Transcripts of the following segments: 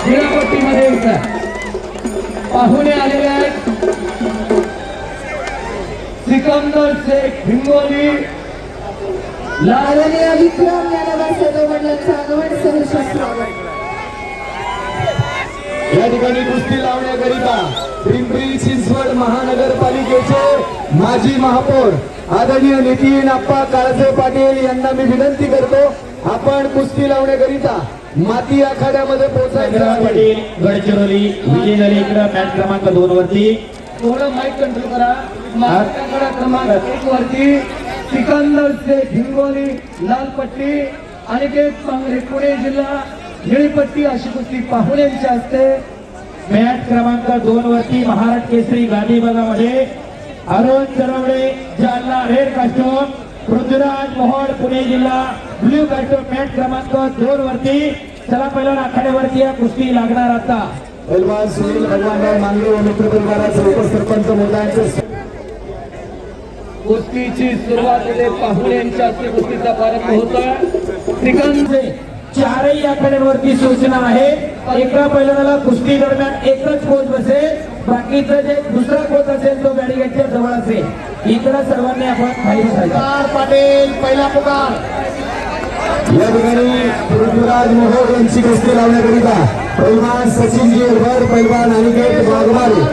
क्रीडापट्टीमध्ये पाहुणे आलेले आहेत सिकंदर शेख हिंगोली लावणी विक्रम ज्ञानोबा मंडळाचा आगमन सहर्ष या ठिकाणी कुस्ती लावण्याकरिता पिंपरी चिंचवड महानगरपालिकेचे माजी महापौर आदरणीय नितीन आप्पा काळसे पाटील यांना मी विनंती करतो, आपण कुस्ती लावण्याकरिता माती आखाड्यामध्ये पोहोचायचं. पाटील गडचिरोली विजय झाले इकडे मॅच क्रमांक 2 वरती. थोडं माईक कंट्रोल करा. आखाडा क्रमांक 1 वरती सिकंदर शेख हिंगोली लाल पट्टी, अनिकेत पांगरे पुणे जिल्हा निळी पट्टी अशी कुस्ती पाहुण्यांच्या हस्ते. मॅच क्रमांक 2 वरती महाराष्ट्र केसरी गादी भागामध्ये अरुण चरवडे जालना रेड कास्टोम, पृथ्वीराज मोहोळ पुणे जिल्हा ब्ल्यू कास्टोम. मॅच क्रमांक 2 वरती चला पहिल्या आखाड्यावरती या कुस्ती लागणार आता. पैलवान सुनील भगवानराव मांगरे व मित्र परिवाराचे उपसरपंच मोदांचे कुस्तीची सुरुवात होते. पाहुण्यांच्या हस्ते कुस्तीचा प्रारंभ होतोय. सिकंदर चारही आखाड्यांवरती सूचना आहे, एका पहिल्याला कुस्ती दरम्यान एकच कोच बसेल, बाकीचं जे दुसरा कोच असेल तो बॅरिगेटच्या जवळ असेल. इकडे सर्वांनी आपण खाली बसायचं. पाटील पहिला पुकार. या ठिकाणी पृथ्वीराज मोहोळ यांची कुस्ती लावण्याकरिता पैलवान सचिनजी उर्वर, पैलवान अनिकेत वाघमारे,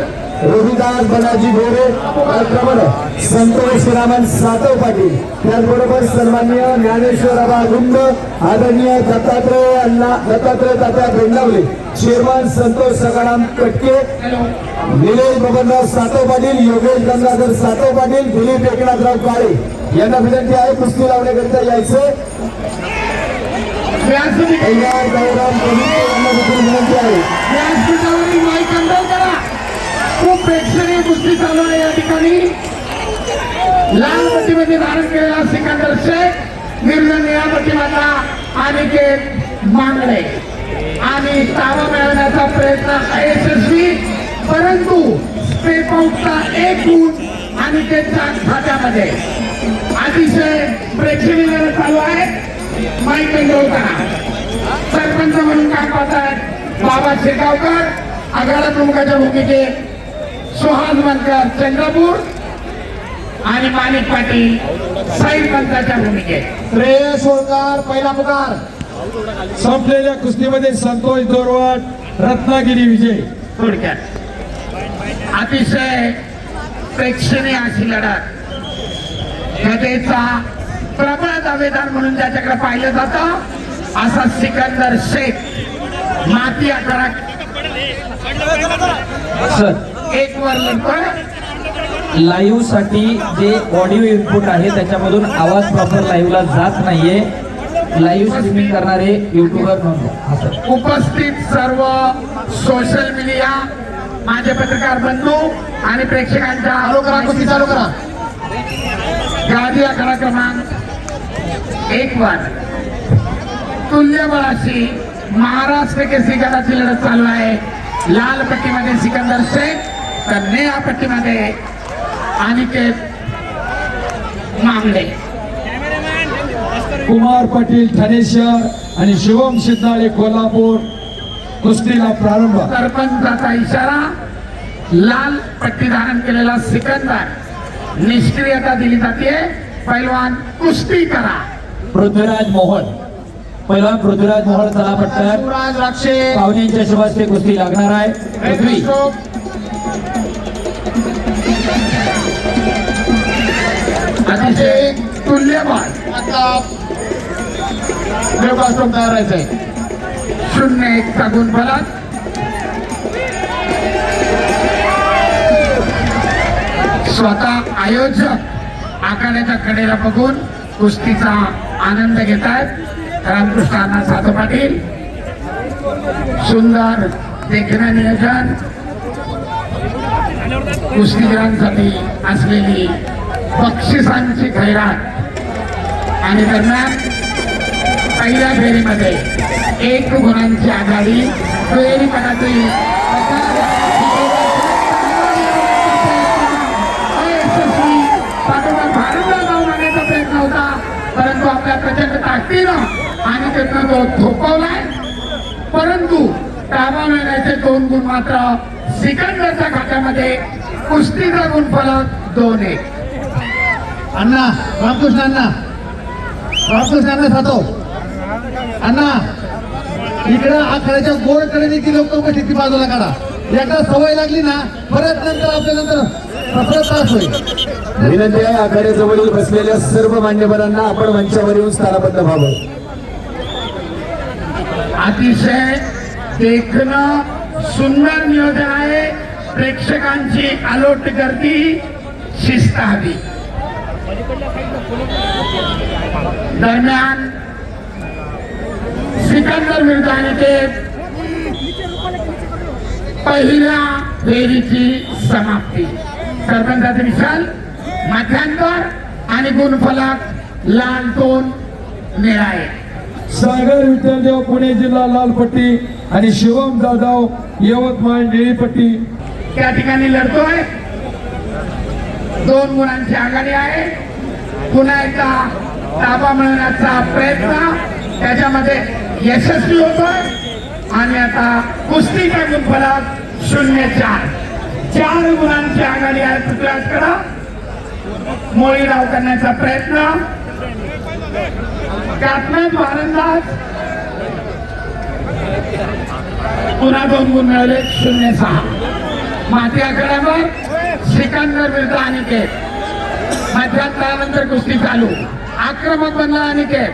रविदास बनाजी गोरे, त्याचप्रमाणे संतोष रामन सातव पाटील, त्याचबरोबर सन्माननीय ज्ञानेश्वर आबा गुंड, आदरणीय दत्तात्रय तात्या बेंडावले, चेअरमन संतोष सकाराम कटके, निलेश बबनराव सातव पाटील, योगेश गंगाधर सातव पाटील, दिलीप एकनाथराव काळे यांना विनंती आहे कुस्ती लावण्याकरिता यायचे. विनंती आहे. खूप प्रेक्षणीय कुस्ती चालू आहे या ठिकाणी. लाल पट्टीमध्ये धारण केलेला सिकंदर शेख, निर्णय या पट्टीमधला अनिकेत मांगडे आणि ताबा मिळवण्याचा प्रयत्न अयशस्वी, परंतु स्टेप आउटचा एक गुण अनिकेतच्या खात्यामध्ये. अतिशय प्रेक्षणीय लढत चालू आहे. माईक कंट्रोल करा. सरपंच म्हणून काम पाहतात बाबा शेगावकर, आघाडा प्रमुखाच्या भूमिकेत सुहास बनकर चंद्रपूर आणि माणिक पाटील साई पंताच्या भूमिकेत. श्रेयस होळकर पहिला पुकार. संपलेल्या कुस्तीमध्ये संतोष दोरवाड रत्नागिरी विजय. थोडक्यात अतिशय प्रेक्षणीय अशी लढत. गदेचा प्रबळ दावेदार म्हणून ज्याच्याकडे पाहिलं जातं असा सिकंदर शेख माती आखाडा एक वर लढतोय. लाईव्ह साठी जे ऑडिओ इनपुट आहे त्याच्यामधून आवाज प्रॉपर लाईव्हला जात नाहीये. लाईव्ह स्ट्रीमिंग करणारे युट्यूबर नोंद. उपस्थित सर्व सोशल मीडिया माझे पत्रकार बंधू आणि प्रेक्षकांच्या कुस्ती चालू करा. गादी आखाडा क्रमांक 1 वर तुल्यबळाशी महाराष्ट्र केसरी गटाची लढत चालू आहे. लाल पट्टीमध्ये सिकंदर शेख, तर निळ्या पट्टीमध्ये अनिकेत मांगडे. कुमार पाटील ठाणे शहर आणि शिवम सिद्धाळे कोल्हापूर. कुस्तीला प्रारंभ. सरपंचाचा इशारा. लाल पट्टी धारण केलेला सिकंदर निष्क्रियता दिली जाते. पैलवान कुस्ती करा. पृथ्वीराज मोहोळ, पहिला पृथ्वीराज मोहोळ चला पटकन. राक्षे पाहुण्यांच्या शुभास्ते कुस्ती लागणार आहे. पृथ्वी अतिशय तुल्यबळ तयार आहे. 0-1 चा गुण फलक. स्वतः आयोजक आखाड्याच्या कडेला बघून कुस्तीचा आनंद घेत आहेत. रामकृष्ण अण्णा सातव पाटील. सुंदर देखणं नियोजन. कुस्तीगिरांसाठी असलेली बक्षिसांची खैरात आणि दरम्यान पहिल्या फेरीमध्ये 1 गुणांची आघाडी. दुहेरी पदाची अयशस्वी. पाठोपाठ भारतला जाऊन आणण्याचा प्रयत्न होता, परंतु आपल्या प्रचंड ताकदीनं आणि त्यातनं तो थोपवलाय. परंतु परंतु ताबा मिळण्याचे 2 गुण मात्र सिकंदरच्या खात्यामध्ये. कुस्तीचा गुणफलक 2-1. अण्णा रामकृष्ण अण्णा खातो अण्णा इकडं आखाड्याच्या गोडकडे देखील लोक ती बाजूला काढा. एकदा सवय लागली ना परत नंतर आपल्या नंतर त्रास होईल. विनंती आहे आखाड्याजवळील बसलेल्या सर्व मान्यवरांना आपण मंचावर येऊन स्थानाबद्ध व्हावं. अतिशय देखणं सुंदर नियोजन आहे. प्रेक्षकांची अलोट गर्दी, शिस्त हवी. दरम्यान सिकंदर विरुद्ध अनिकेत पहिल्या फेरीची समाप्ती. सरपंचाचे विशाल मध्यांतर आणि गुणफलक लाल 2 निळा 1. सागर विठ्ठलदेव पुणे जिल्हा लाल पट्टी आणि शिवम जाधव यवतमाळ निळी पट्टी. त्या ठिकाणी लढतोय. 2 गुणांची आघाडी आहे. पुन्हा एकदा ताबा मिळवण्याचा प्रयत्न त्याच्यामध्ये यशस्वी होतोय. आणि आता कुस्तीचा गुणफलक 0-4. 4 गुणांची आघाडी आहे पृथ्वीराजकडं. मोळी डाव करण्याचा प्रयत्न. त्यातनं भारंदाज पुन्हा 2 गुण मिळवले. 0-6. माती आखाड्यावर सिकंदर विरुद्ध अनिकेत. मध्यांतरानंतर कुस्ती चालू. आक्रमक बनला अनिकेत.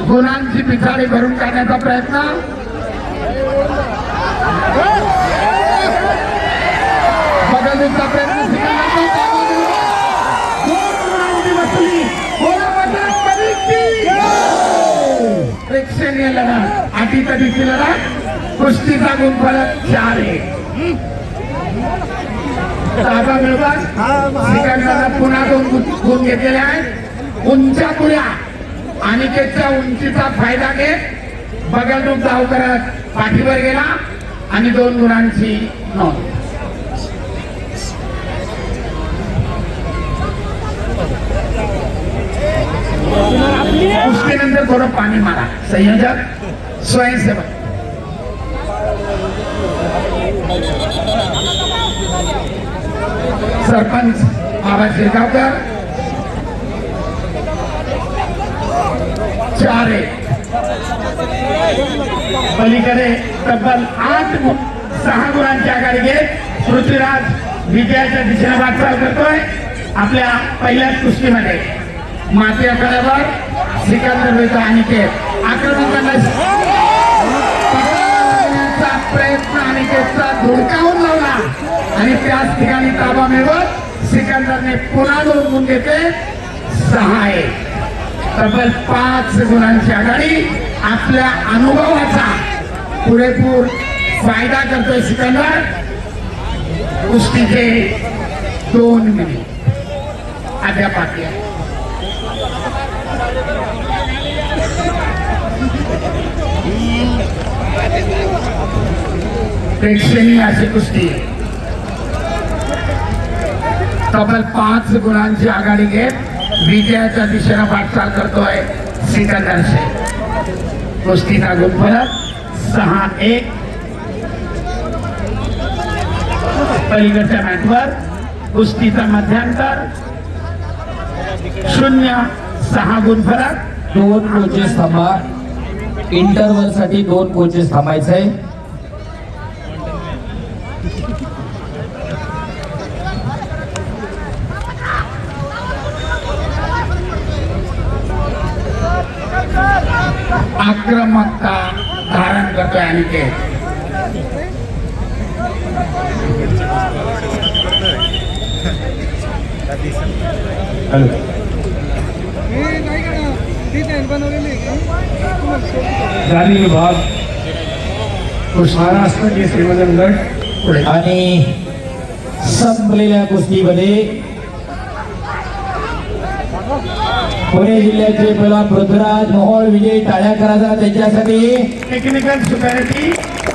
गुणांची पिछाडी भरून काढण्याचा प्रयत्न. बदलण्याचा प्रयत्न सिकंदरचा. 2 गुणांची वसुली. प्रेक्षणीय लढत. अटीतटीची लढत. कुस्तीचा गुणफलक 4-1. ताबा मिळवत सिकंदरला पुन्हा 2 गुण घेतलेले आहेत. उंचापुऱ्या अनिकेतच्या उंचीचा फायदा घेत बगलरूप धाव करत पाठीवर गेला आणि 2 गुणांची नोंद. कुस्तीनंतर थोडं पाणी मारा. संयोजक स्वयंसेवक. सरपंच बाबा शिरगावकर. 4-1. पलीकडे तब्बल 6 गुणांची आघाडी घेत पृथ्वीराज विजयाच्या दिशेने वाटचाल करतोय. आपल्या पहिल्याच कुस्तीमध्ये माती आखाड्यावर सिकंदर विरुद्ध अनिकेत. आक्रमण करण्याचा प्रयत्न अनिकेतचा धुडकावून लावला आणि त्याच ठिकाणी ताबा मिळवत सिकंदरने पुन्हा 2 गुण घेतले. 6-1. तब्बल 5 गुणांची आघाडी. आपल्या अनुभवाचा पुरेपूर फायदा करतोय सिकंदर. कुस्तीचे 2 मिनिट अद्याप बाकी आहे. प्रेक्षणीय अशी कुस्ती. तब्बल 5 गुणांची आघाडी घेत विजयाच्या दिशेनं वाटचाल करतोय सिकंदर शेख. कुस्तीचा गुणफलक 6-1. पलीकडच्या मॅटवर कुस्तीचा मध्यांतर 0-6 गुणफलक. 2 कोचेस थांबा. इंटरव्हल साठी 2 कोचेस थांबायचंय. आक्रमकता धारण करतोय अनिकेत. गादी विभाग महाराष्ट्र केसरीमध्ये गट आणि संपलेल्या कुस्तीमध्ये पुणे जिल्ह्याचे पहिला पृथ्वीराज मोहोळ विजयी. टाळ्या करायचा त्यांच्यासाठी. टेक्निकल सुपॅरिटी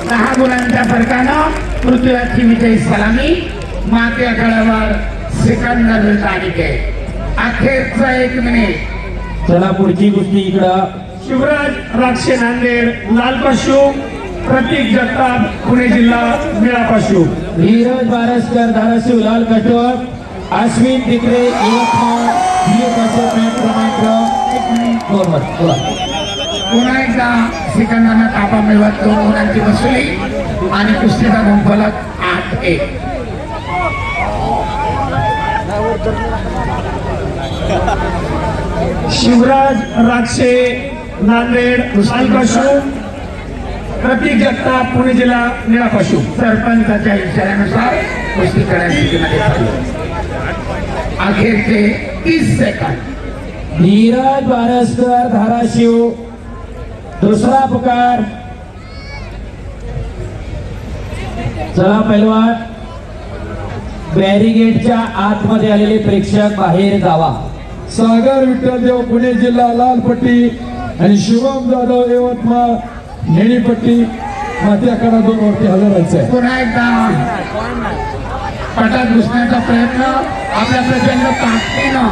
10 गुणांच्या फरकानं पृथ्वीराजची विजयी सलामी. माती आखाड्यावर सिकंदर विरुद्ध अनिकेत. अखेरचा 1 मिनिट. चला पुढची कुस्ती इकडं शिवराज राक्षे नांदेड लाल पशु, प्रतीक जगताप पुणे जिल्हा निळा पशु. धीरज बारसकर धाराशिव लाल कटोर, अश्विन तिकरे यवतमाळ ब्ल्यू कटोर मॅट क्रमांक 2 वर. बोला. पुन्हा एकदा सिकंदरांना ताबा मिळवत 2 गुणांची वसुली आणि कुस्तीचा गुणफलक 8-1. शिवराज राक्षे नांदेड लाल पशु, प्रतीक जगताप पुणे जिल्हा निळा पशु. सरपंचाच्या इशाऱ्यानुसार कुस्ती करण्यासाठी चालू. अखेरचे 30 सेकंद. धीरज बारसकर धाराशिव, दुसरा पुकार. चला पैलवान, बॅरिगेटच्या आतमध्ये आलेले प्रेक्षक बाहेर जावा. सागर विठ्ठलदेव पुणे जिल्हा लाल पट्टी आणि शिवम जाधव यवतमाळ निळी पट्टी. मात्याकडा 2 वरती हजर व्हायचं आहे. पुन्हा एकदा पटात घुसण्याचा प्रयत्न आपल्या प्रचंड ताकदीनं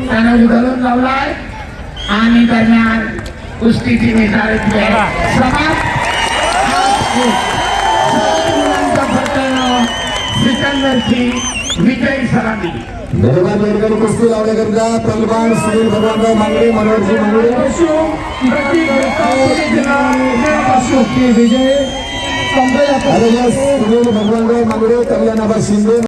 त्यानं उधळून लावलाय आणि दरम्यान कुस्तीची निर्धारित वेळ समाप्त. 7 गुणांच्या फरकानं सिकंदरची विजयी सलामी. निर्माण निर्गणी कुस्ती लावण्याकरिता पैलवान सुनील भगवानराव मांगडे, मनोहरजी मांगडे. प्रतीक जगताप पुणे जिल्हा निळा पशु. विजय सुनील भगवानराव मांगडे, कल्याणाबा शिंदे.